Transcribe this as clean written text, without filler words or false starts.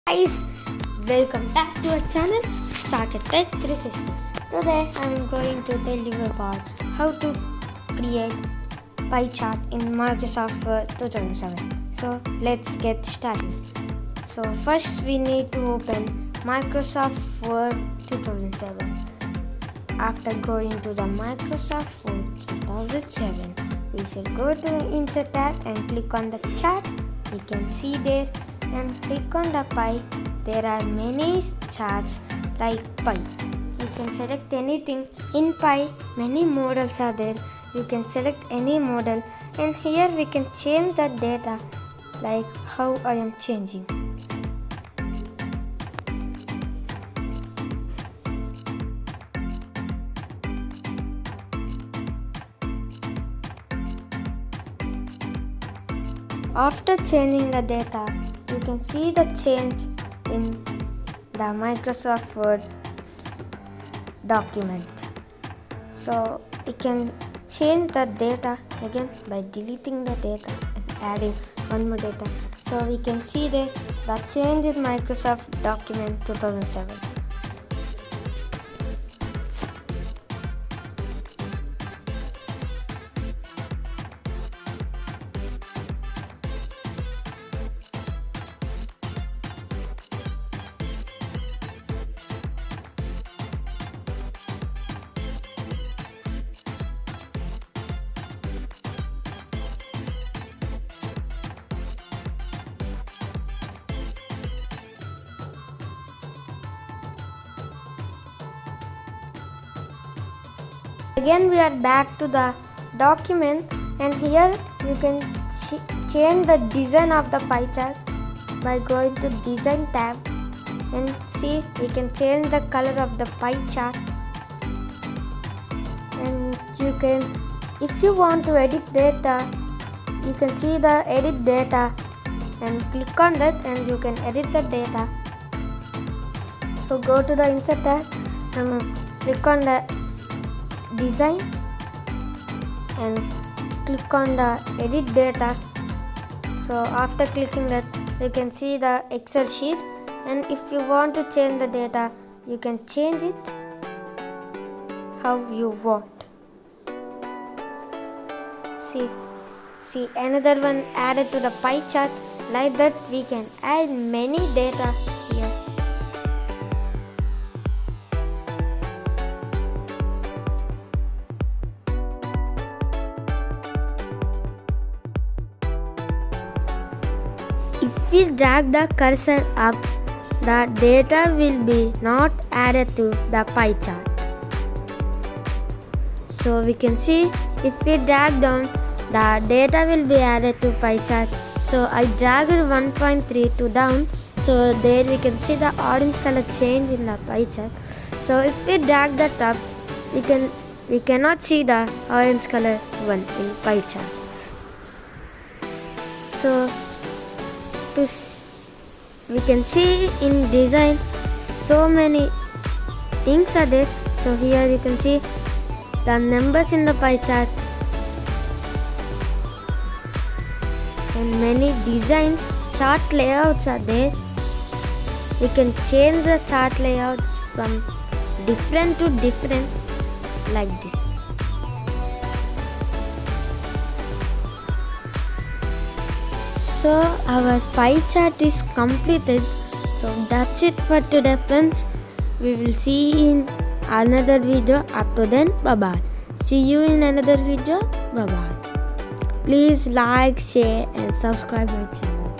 Guys, welcome back to our channel Saket Tech 360. Today I am going to tell you about how to create pie chart in Microsoft Word 2007. So let's get started. So first we need to open Microsoft Word 2007. After going to the Microsoft Word 2007, we shall go to the Insert tab and click on the chart. You can see there and click on the pie. There are many charts like pie. You can select anything. In pie, many models are there. You can select any model, and here we can change the data like how I am changing. After changing the data, you can see the change in the Microsoft Word document. So you can change the data again by deleting the data and adding one more data. So we can see the change in Microsoft document 2007. Again we are back to the document, and here you can change the design of the pie chart by going to design tab, and see we can change the color of the pie chart. And you can, if you want to edit data, you can see the edit data and click on that and you can edit the data. So go to the Insert tab and click on the design and click on the edit data. So after clicking that, you can see the Excel sheet, and if you want to change the data, you can change it how you want. See another one added to the pie chart. Like that we can add many data here. If we drag the cursor up, the data will be not added to the pie chart. So we can see if we drag down, the data will be added to pie chart. So I dragged 1.3 to down, so there we can see the orange color change in the pie chart. So if we drag that up, we cannot see the orange color one in pie chart. So we can see in design so many things are there. So here you can see the numbers in the pie chart and many designs. Chart layouts are there. We can change the chart layouts from different to different like this. So our pie chart is completed. So that's it for today, friends. We will see you in another video. Up to then, bye bye. See you in another video. Bye bye. Please like, share and subscribe my channel.